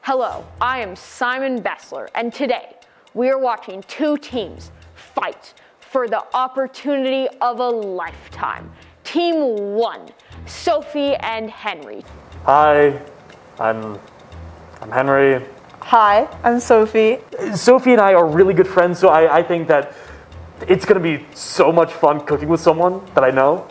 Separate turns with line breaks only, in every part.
Hello, I am Simon Bessler, and today we are watching two teams fight for the opportunity of a lifetime. Team 1, Sophie and Henry.
Hi, I'm Henry.
Hi, I'm Sophie.
Sophie and I are really good friends, so I think that it's going to be so much fun cooking with someone that I know.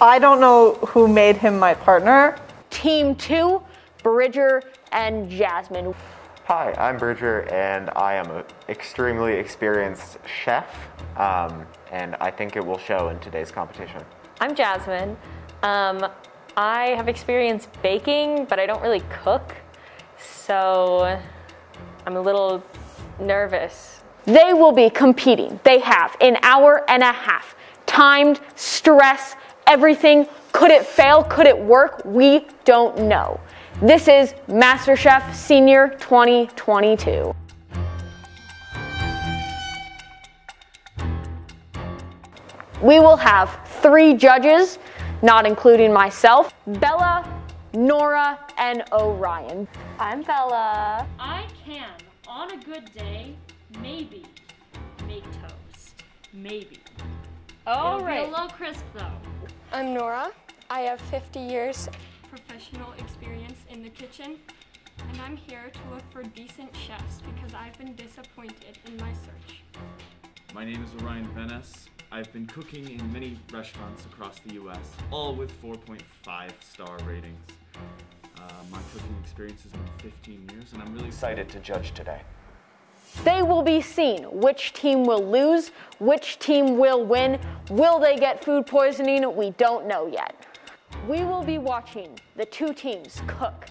I don't know who made him my partner.
Team 2, Bridger and Jasmine.
Hi, I'm Bridger, and I am an extremely experienced chef, and I think it will show in today's competition.
I'm Jasmine. I have experience baking, but I don't really cook, so I'm a little nervous.
They will be competing. They have an hour and a half. Timed, stress, everything. Could it fail? Could it work? We don't know. This is Masterchef Senior 2022. We will have 3 judges, not including myself, Bella, Nora, and Orion.
I'm Bella.
I can, on a good day, maybe make toast. Maybe.
All
It'll
right.
be a little crisp though.
I'm Nora. I have 50 years
professional experience in the kitchen, and I'm here to look for decent chefs because I've been disappointed in my search.
My name is Orion Venice. I've been cooking in many restaurants across the US, all with 4.5-star ratings. My cooking experience has been 15 years, and I'm really excited to judge today.
They will be seen. Which team will lose? Which team will win? Will they get food poisoning? We don't know yet. We will be watching the 2 teams cook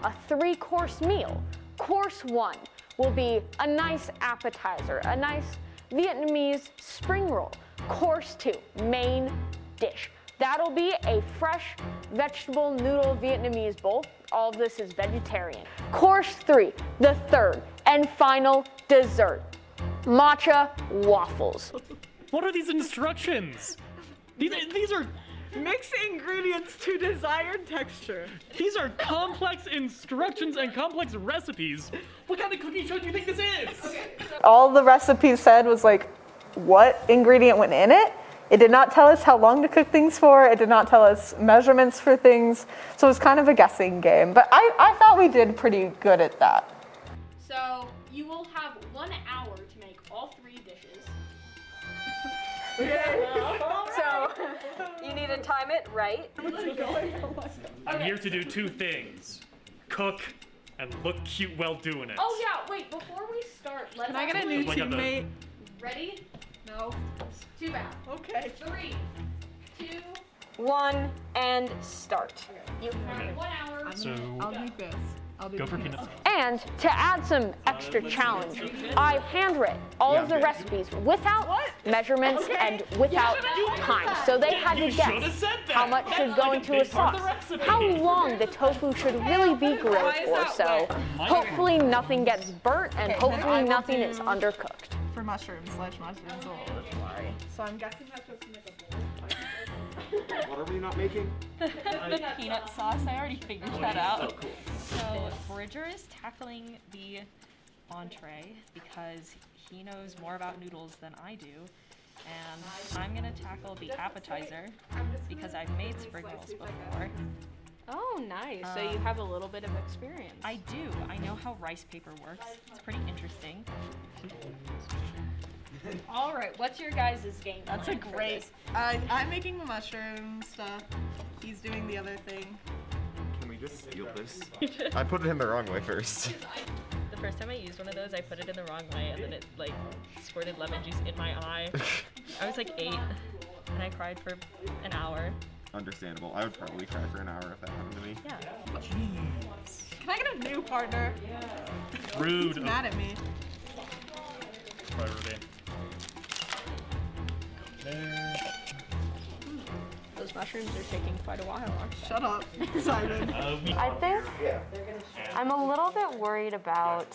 a 3-course meal. Course 1 will be a nice appetizer, a nice Vietnamese spring roll. Course 2, main dish. That'll be a fresh vegetable noodle Vietnamese bowl. All of this is vegetarian. Course 3, the 3rd and final dessert, matcha waffles.
What are these instructions? These are...
Mix ingredients to desired texture.
These are complex instructions and complex recipes. What kind of cooking show do you think this is?
All the recipe said was like what ingredient went in it. It did not tell us how long to cook things for. It did not tell us measurements for things. So it was kind of a guessing game. But I thought we did pretty good at that.
So you will have 1 hour to make all 3 dishes.
So you need to time it right.
I'm here to do 2 things. Cook and look cute while doing it.
Oh yeah, wait, before we start, let's
Can I get a new teammate?
Ready?
No.
Too bad.
Okay.
3, 2,
1, and start.
you have 1 hour.
So,
I'll make this. I'll do
go for
peanuts.
peanuts.
And to add some extra challenge, I handwritten all of the recipes without measurements and without time. So they had to guess how much should go into a sauce, how long the tofu should really be grilled for. So hopefully nothing gets burnt and hopefully nothing is undercooked.
For mushrooms, large mushrooms, a little bit more. So I'm guessing that's supposed to make a bowl.
What are we not making?
Peanut sauce. I already figured that out. So Bridger is tackling the entree because he knows more about noodles than I do. And I'm gonna tackle the appetizer because I've made spring rolls before.
Oh, nice. So you have a little bit of experience.
I do. I know how rice paper works. It's pretty interesting.
All right, what's your guys' game plan?
That's a great. I'm making the mushroom stuff. He's doing the other thing.
Can we just steal this? I put it in the wrong way first.
The first time I used one of those, I put it in the wrong way, and then it like squirted lemon juice in my eye. I was like 8, and I cried for an hour.
Understandable. I would probably cry for an hour if that happened to me.
Yeah.
Can I get a new partner?
Rude.
He's mad at me.
Try Rudy.
Those mushrooms are taking quite a while, aren't they?
Shut up, Simon.
I think I'm a little bit worried about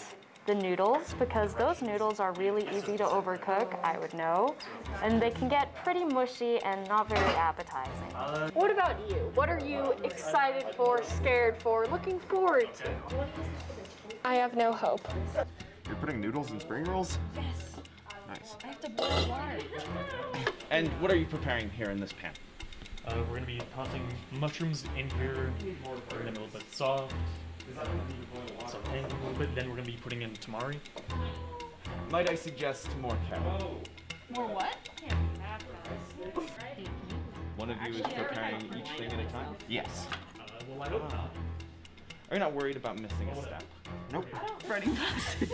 the noodles, because those noodles are really easy to overcook, I would know, and they can get pretty mushy and not very appetizing. What about you? What are you excited for, scared for, looking forward to?
I have no hope.
You're putting noodles in spring rolls?
Yes.
Nice.
I have to boil water.
And what are you preparing here in this pan?
We're going to be tossing mushrooms in here, bring them a little bit soft, sauteing them a little bit, then we're going to be putting in tamari.
Might I suggest more carrot?
More what?
One of you is preparing each thing at a time? Yes.
Well, I hope not.
Are you not worried about missing a step?
Nope.
Burning plastic.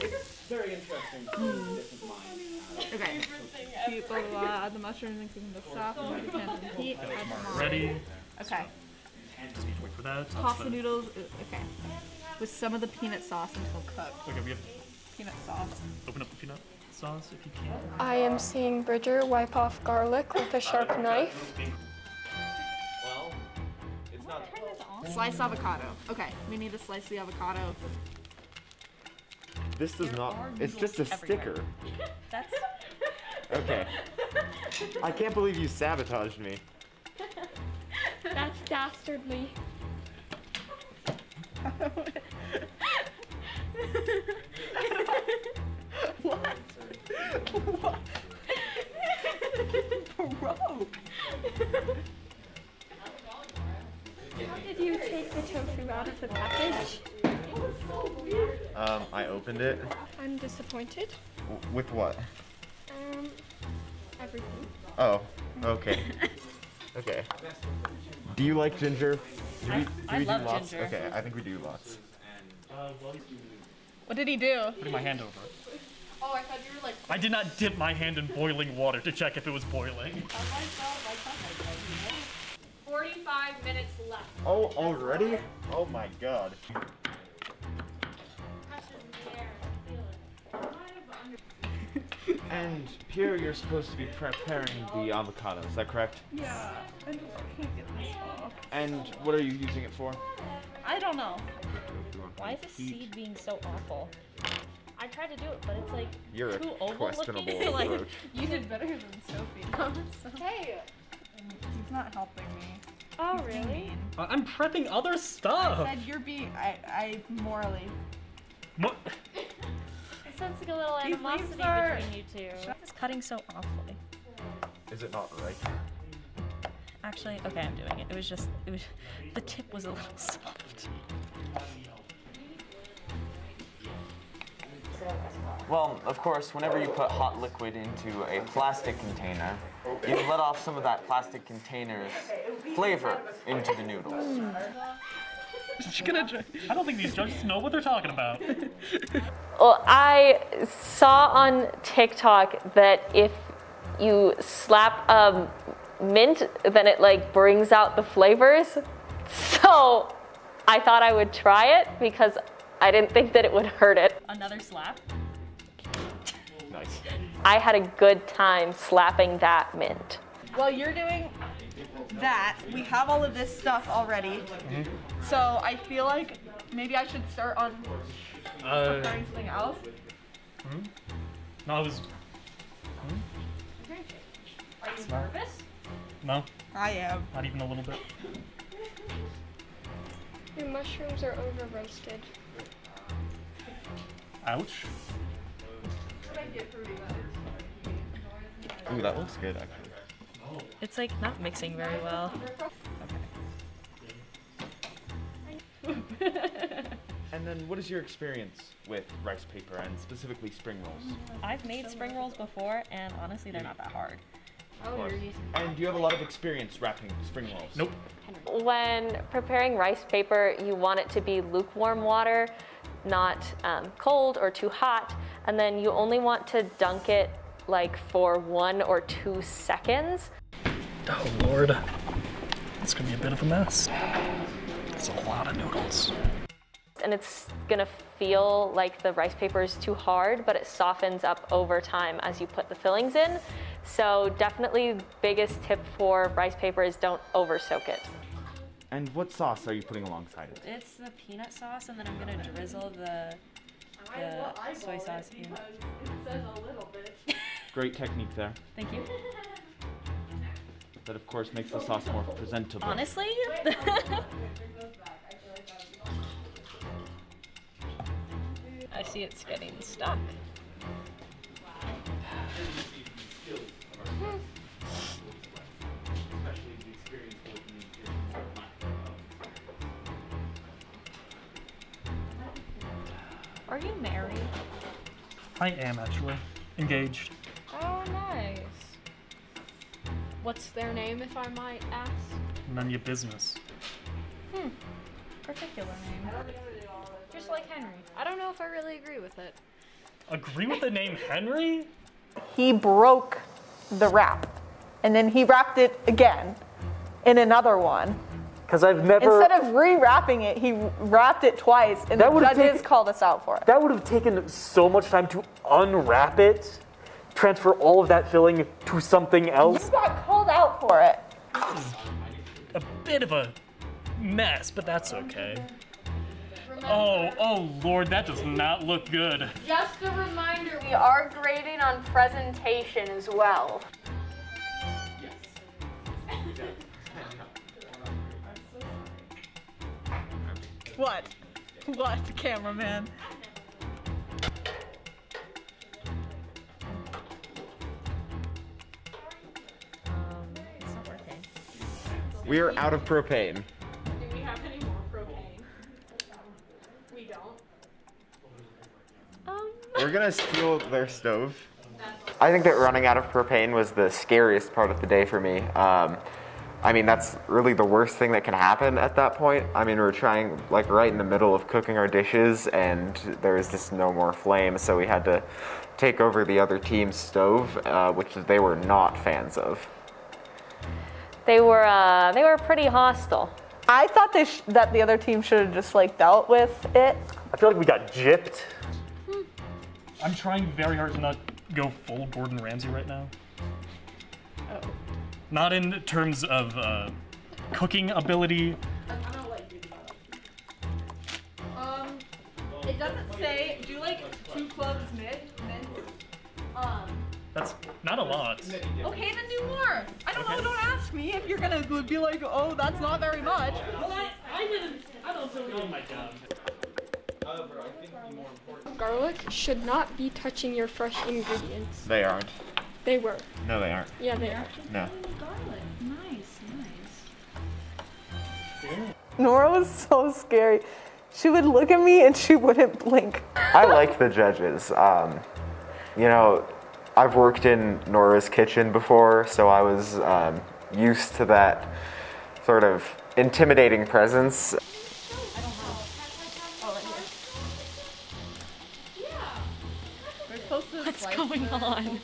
Very interesting. Different mind.
Okay. Heat, blah, blah, blah. Add the mushrooms, mixing the sauce, and the pan and heat. Add the
Ready?
Okay.
Just need to wait for that.
Toss the noodles. Okay. With some of the peanut sauce until cooked.
Okay, we have
Peanut sauce.
open up the peanut sauce if you can.
I am seeing Bridger wipe off garlic with a sharp knife.
Well, it's not.
Sliced avocado. Okay, we need to slice the avocado.
This does not. It's just a sticker.
That's
Okay. I can't believe you sabotaged me.
That's dastardly.
What? What? Broke.
How did you take the tofu out of the package?
I opened it.
I'm disappointed.
With what?
Everything.
Oh, okay. Okay. Do you like ginger? Do we
I
do
love
lots?
ginger.
Okay, I think we do lots.
What did he do?
Putting my hand over it.
Oh, I thought you were like.
I did not dip my hand in boiling water to check if it was boiling.
45 minutes left.
Oh, already? Oh my god.
And Pierre, you're supposed to be preparing the avocado, is that correct?
Yeah, I just can't get this off.
And what are you using it for?
I don't know.
why is this seed being so awful? I tried to do it, but it's like
You're
too
a
oval
questionable
looking. Like,
approach.
You did better than Sophie.
Hey!
He's not helping me.
Oh,
He's being
really?
mean.
I'm prepping other
I
stuff.
said you're being. I morally.
Mo-
I sense like a little
These
animosity
leaves are-
between you two.
it's cutting so awfully.
Is it not right?
Actually, okay, I'm doing it. It was the tip was a little soft.
Well, of course, whenever you put hot liquid into a plastic container, you let off some of that plastic container's flavor into the noodles.
I don't think these judges know what they're talking about.
Well, I saw on TikTok that if you slap mint, then it like brings out the flavors. So I thought I would try it because I didn't think that it would hurt it.
Another slap.
Nice.
I had a good time slapping that mint.
While you're doing that, we have all of this stuff already. So I feel like maybe I should start on preparing something else.
No, I was.
Are you nervous?
No,
I am.
not even a little bit.
Your mushrooms are over roasted.
Ouch.
Ooh, that looks good, actually.
It's like not mixing very well.
And then what is your experience with rice paper and specifically spring rolls?
I've made spring rolls before, and honestly, they're not that hard.
And do you have a lot of experience wrapping spring rolls?
Nope.
When preparing rice paper, you want it to be lukewarm water, not cold or too hot, and then you only want to dunk it like for 1 or 2 seconds.
Oh Lord, it's gonna be a bit of a mess. It's a lot of noodles.
And it's gonna feel like the rice paper is too hard, but it softens up over time as you put the fillings in. So definitely biggest tip for rice paper is don't over soak it.
And what sauce are you putting alongside it?
It's the peanut sauce, and then I'm gonna drizzle the the soy sauce in.
Great technique there.
Thank you.
That, of course, makes the sauce more presentable.
Honestly? I see it's getting stuck. Are you married?
I am actually engaged.
Oh, nice. What's their name, if I might ask?
None of your business.
Particular name. Just like Henry. I don't know if I really agree with it.
Agree with the name Henry?
He broke the wrap, and then he wrapped it again in another one.
Because I've never...
Instead of re-wrapping it, he wrapped it twice, and the judges called us out for it.
That would have taken so much time to unwrap it, transfer all of that filling to something else.
You got called out for it.
This is a bit of a mess, but that's okay. Oh Lord, that does not look good.
Just a reminder, we are grading on presentation as well.
What? What, cameraman?
It's not working.
We are out of propane.
Do we have any more propane? We don't.
We're gonna steal their stove. I think that running out of propane was the scariest part of the day for me. I mean, that's really the worst thing that can happen at that point. I mean, we're trying, like, right in the middle of cooking our dishes, and there was just no more flame, so we had to take over the other team's stove, which they were not fans of.
They were pretty hostile.
I thought that the other team should have just, like, dealt with it.
I feel like we got gypped.
I'm trying very hard to not go full Gordon Ramsay right now.
Oh.
Not in terms of cooking ability.
It doesn't say, do you like 2 cloves mint?
That's not a lot.
Okay, then do more. I don't know, don't ask me if you're gonna be like, oh, that's not very much.
I don't feel doing my job.
However, I think the more important...
Garlic should not be touching your fresh ingredients.
They aren't.
They were.
No, they aren't.
Yeah, they are.
No.
Garlic. Nice.
Nora was so scary. She would look at me and she wouldn't blink.
I like the judges. You know, I've worked in Nora's kitchen before, so I was used to that sort of intimidating presence.
What's going on?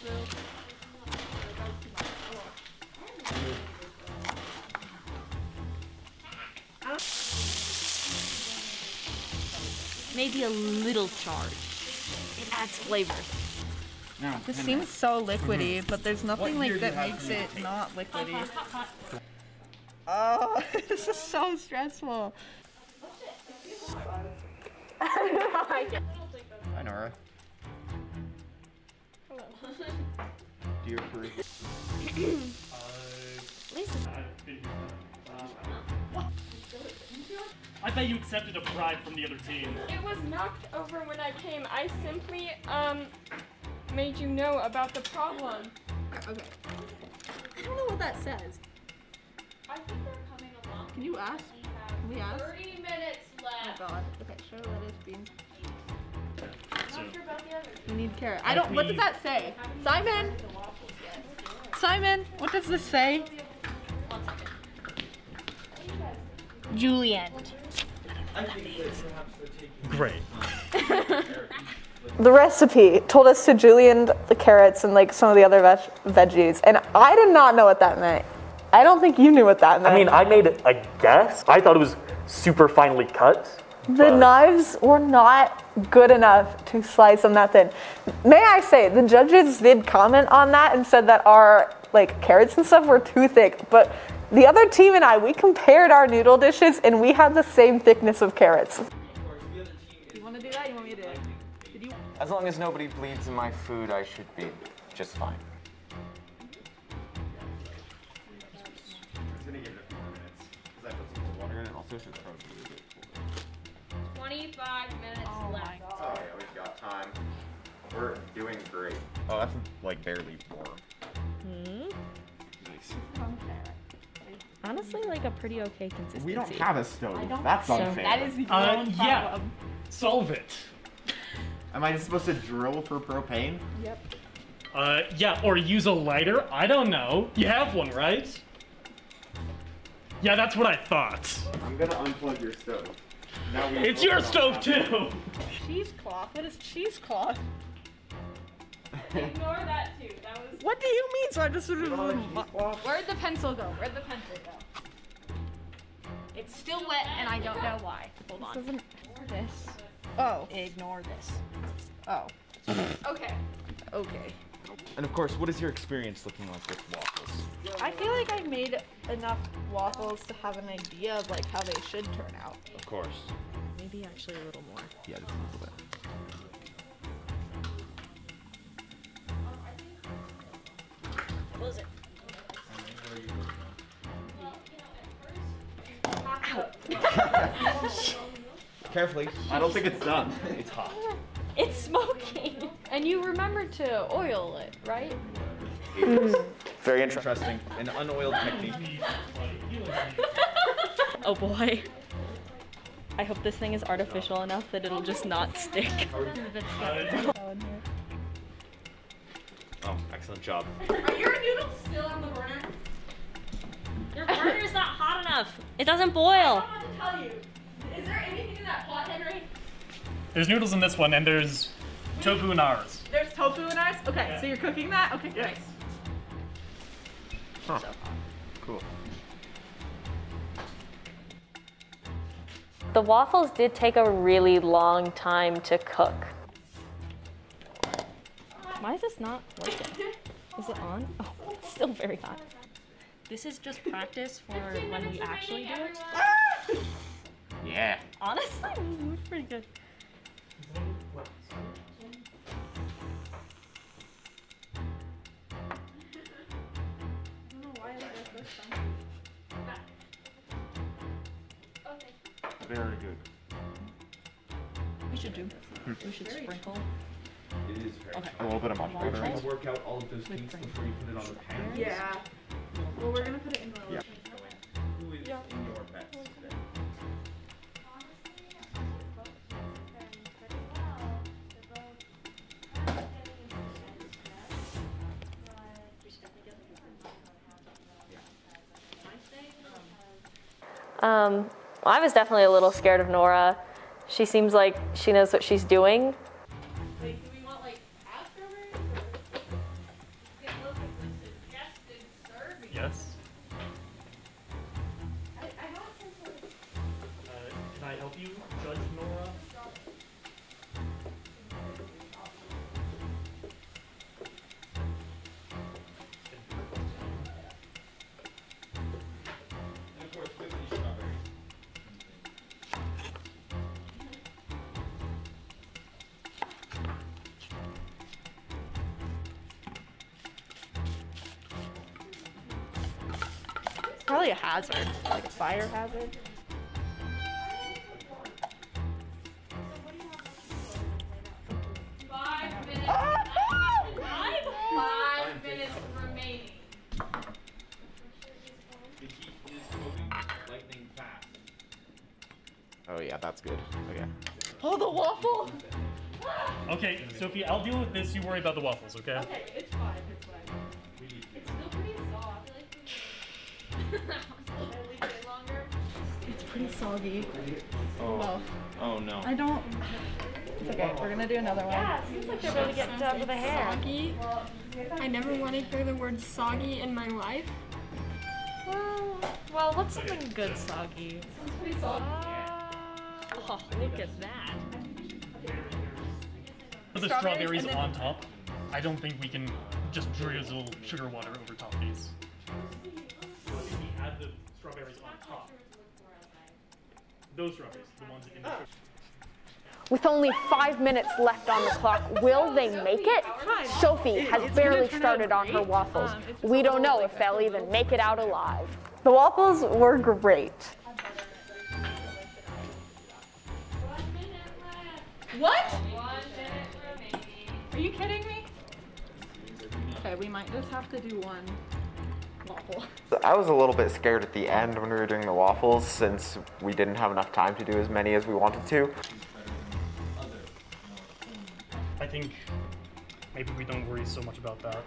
Maybe a little charge. It adds flavor.
This seems so liquidy, but there's nothing like that makes it not liquidy. Oh, this is so stressful.
Hi, Nora.
Hello.
Do you approve?
I bet you accepted a bribe from the other team.
It was knocked over when I came. I simply, made you know about the problem.
Okay. I don't know what that says.
I think they're coming along.
Can you ask? Can we ask?
30 minutes left.
Oh god. Okay, show lettuce, beans.
I'm not sure about the other.
You need carrot. I don't. What does that say? Simon. Simon, what does this say?
Julienne.
Great.
The recipe told us to julienne the carrots and like some of the other veggies, and I did not know what that meant. I don't think you knew what that meant.
I mean, I made a guess. I thought it was super finely cut.
The knives were not good enough to slice them that thin. May I say, the judges did comment on that and said that our like carrots and stuff were too thick, but the other team and I, we compared our noodle dishes and we had the same thickness of carrots. You want to do that? You want me to do it?
As long as nobody bleeds in my food, I should be just fine. I'm gonna give it a few more minutes because I put some cold water in it. Also, since it's probably a bit colder.
25 minutes left.
Oh yeah, we've got time. We're doing great. Oh, that's like barely warm. Nice.
Honestly, like a pretty okay consistency.
We don't have a stove. That's unfair.
That is the only
Yeah. Solve it.
Am I supposed to drill for propane?
Yep.
Yeah, or use a lighter. I don't know. You have one, right? Yeah, that's what I thought.
I'm gonna unplug your stove. Now we
It's your stove too.
Cheesecloth? What is cheesecloth?
Ignore that too. That was.
What do you mean? So I just sort of.
Where'd the pencil go? Where'd the pencil go? It's still wet, and I don't know why. Hold on. This.
Oh.
Ignore this.
Oh.
Okay.
Okay.
And of course, what is your experience looking like with waffles?
I feel like I made enough waffles to have an idea of like how they should turn out.
Of course.
Maybe actually a little more.
Yeah, just a little bit.
Close it.
Carefully. I don't think it's done. It's hot.
It's smoking. And you remembered to oil it, right?
Very interesting.
Interesting. An unoiled technique.
Oh boy. I hope this thing is artificial enough that it'll just not stick.
Oh, excellent job.
Are your noodles still on the burner?
Your burner's not hot enough. It doesn't boil.
I don't have to tell you. Is there anything in that pot, Henry?
There's noodles in this one, and there's tofu in ours.
There's tofu in ours? Okay, so you're cooking that? Okay, good.
Yes.
Huh. Cool.
The waffles did take a really long time to cook.
Why is this not working? Is it on? Oh, it's still very hot. This is just practice for when we actually do it.
Yeah.
Honestly, it was pretty good.
Very good.
We should do. We should sprinkle.
It is very
Okay.
A little bit of mushroom
We're
butter.
trying to work out all of those kinks before you put it on the pan.
Yeah. Well, we're gonna put it in the
Yeah.
Who is your best today?
I was definitely a little scared of Nora. She seems like she knows what she's doing.
Wait, do we want like half strawberries or it looks like the suggested serving?
Yes.
I don't think so.
Can I help you, Judge Nora?
And of course, with these strawberries.
It's probably a hazard, like a fire hazard.
Five minutes. Five minutes remaining.
The heat is moving lightning fast.
Oh yeah, that's good. Okay.
Oh, the waffle!
Okay, Sophie, I'll deal with this. You worry about the waffles, okay?
Okay, it's fine, it's fine.
It's still pretty soft. Should I leave it longer?
It's pretty soggy.
Oh.
Well,
Oh no.
I don't. It's okay, we're gonna do another one.
Seems like they're really getting done with the hair.
Soggy. I never want to hear the word soggy in my life.
Well, what's something good soggy? Oh, look at that.
Put the strawberries on top. I don't think we can just drizzle sugar water over top of these. So if we add the strawberries on top. Those strawberries, the ones that in the sugar.
With only 5 minutes left on the clock, will they make it? Sophie has barely started on her waffles. We don't know if they'll even make it out alive.
The waffles were great. What?
1 minute remaining.
Are you kidding me? Okay, we might just have to do one waffle.
I was a little bit scared at the end when we were doing the waffles since we didn't have enough time to do as many as we wanted to.
I think maybe we don't worry so much about that.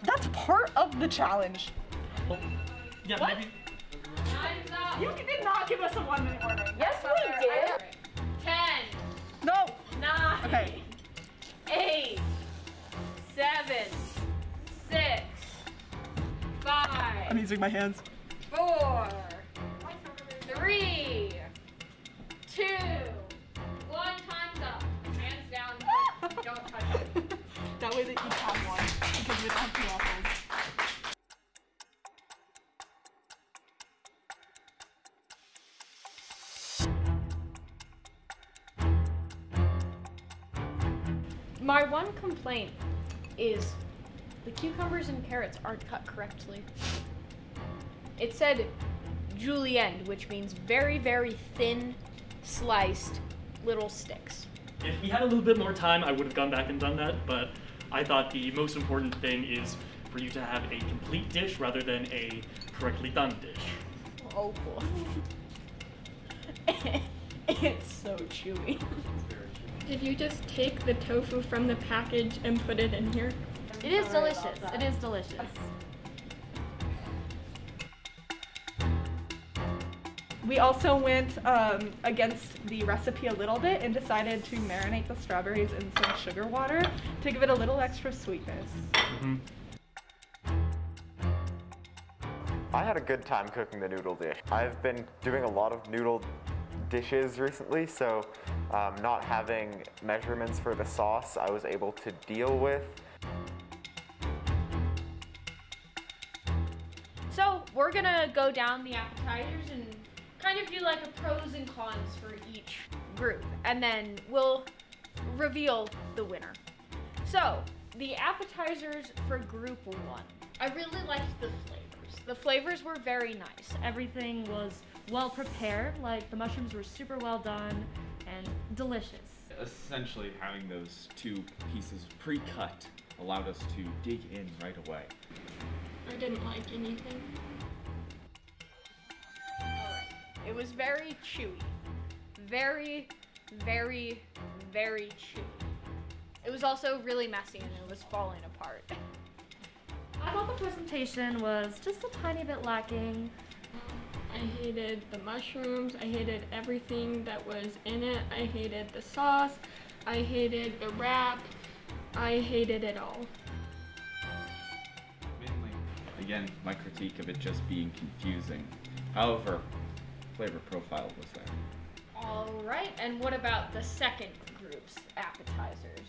That's part of the challenge.
Well, yeah,
What?
maybe.
You did not give us a 1 minute warning.
Yes, we did.
10,
No.
9,
Okay.
8, 7, 6, 5,
I'm using my hands.
4, 3, 2, 1. Time's up. Hands down. Don't touch it.
That way they each have one because we don't have two waffles.
My one complaint is the cucumbers and carrots aren't cut correctly. It said julienne, which means very, very thin, sliced little sticks.
If we had a little bit more time, I would have gone back and done that, but I thought the most important thing is for you to have a complete dish rather than a correctly done dish.
Oh, cool. It's so chewy.
Did you just take the tofu from the package and put it in here?
It is delicious. It is delicious.
We also went against the recipe a little bit and decided to marinate the strawberries in some sugar water to give it a little extra sweetness.
I had a good time cooking the noodle dish. I've been doing a lot of noodle dishes recently, so not having measurements for the sauce I was able to deal with.
So we're gonna go down the appetizers and kind of do like a pros and cons for each group, and then we'll reveal the winner. So the appetizers for group 1. I really liked the flavors. The flavors were very nice.
Everything was well prepared, like the mushrooms were super well done and delicious.
Essentially, having those two pieces pre-cut allowed us to dig in right away.
I didn't like anything.
It was very chewy. Very, very, very chewy. It was also really messy and it was falling apart.
I thought the presentation was just a tiny bit lacking.
I hated the mushrooms. I hated everything that was in it. I hated the sauce. I hated the wrap. I hated it all.
Mainly, again, my critique of it just being confusing. However, flavor profile was there.
All right, and what about the second group's appetizers?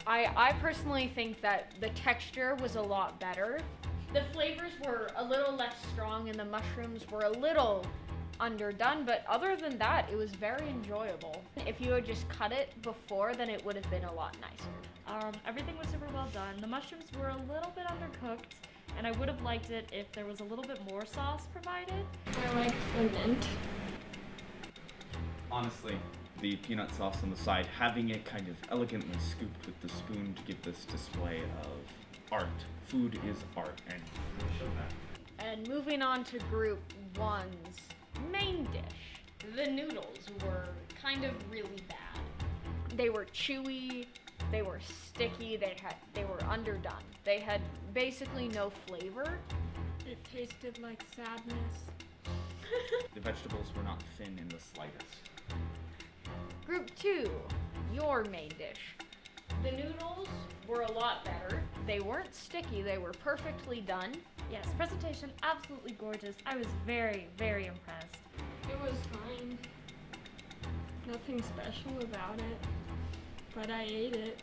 I personally think that the texture was a lot better. The flavors were a little less strong and the mushrooms were a little underdone, but other than that, it was very enjoyable. If you had just cut it before, then it would have been a lot nicer.
Everything was super well done. The mushrooms were a little bit undercooked, and I would have liked it if there was a little bit more sauce provided.
I liked the mint.
Honestly, the peanut sauce on the side, having it kind of elegantly scooped with the spoon to give this display of art. Food is art, and we'll show that.
And moving on to group 1's main dish. The noodles were kind of really bad. They were chewy, they were sticky, they were underdone. They had basically no flavor.
It tasted like sadness.
The vegetables were not thin in the slightest.
Group 2, your main dish. The noodles were a lot better. They weren't sticky, they were perfectly done.
Yes, presentation absolutely gorgeous. I was very, very impressed.
It was fine. Nothing special about it, but I ate it.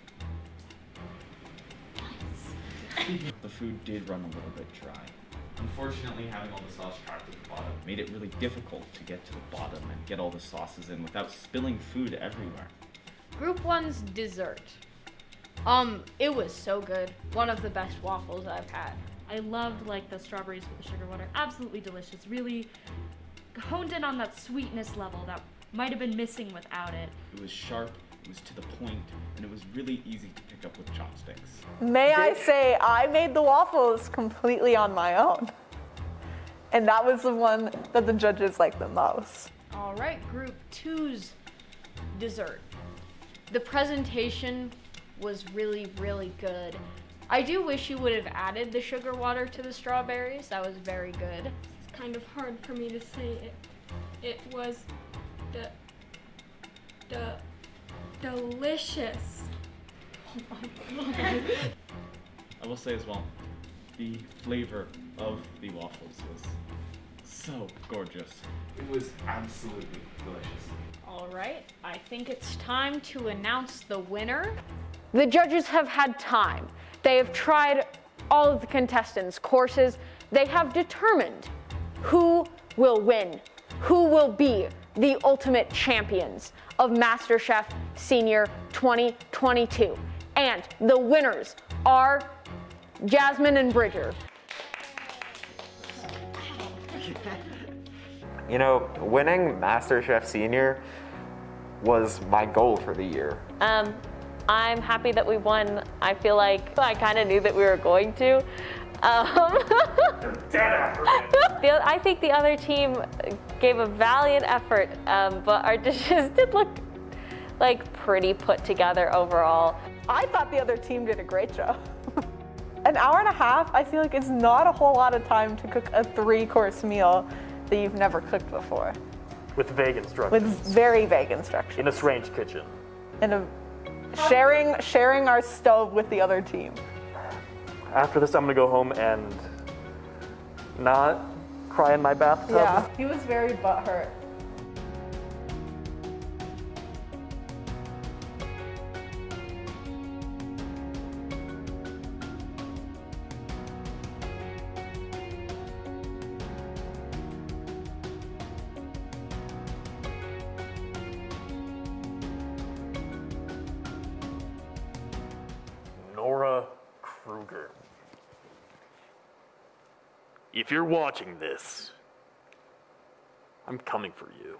The food did run a little bit dry. Unfortunately, having all the sauce trapped at the bottom made it really difficult to get to the bottom and get all the sauces in without spilling food everywhere.
Group 1's dessert. It was so good. One of the best waffles I've had.
I loved like the strawberries with the sugar water. Absolutely delicious. Really honed in on that sweetness level that might have been missing without it.
It was sharp, it was to the point, and it was really easy to pick up with chopsticks.
May I say, I made the waffles completely on my own. And that was the one that the judges liked the most.
All right, Group 2's dessert. The presentation was really, really good. I do wish you would have added the sugar water to the strawberries. That was very good.
It's kind of hard for me to say it. It was delicious.
I will say as well, the flavor of the waffles was so gorgeous. It was absolutely delicious.
All right, I think it's time to announce the winner.
The judges have had time. They have tried all of the contestants' courses. They have determined who will win, who will be the ultimate champions of MasterChef Senior 2022. And the winners are Jasmine and Bridger.
You know, winning MasterChef Senior was my goal for the year.
I'm happy that we won. I feel like I kind of knew that we were going to. I think the other team gave a valiant effort, but our dishes did look like pretty put together overall.
I thought the other team did a great job. An hour and a half, I feel like it's not a whole lot of time to cook a 3-course meal that you've never cooked before.
With vague instructions.
With very vague instructions.
In a strange kitchen.
In a sharing our stove with the other team.
After this, I'm gonna go home and not cry in my bathtub.
Yeah, he was very butthurt.
If you're watching this, I'm coming for you.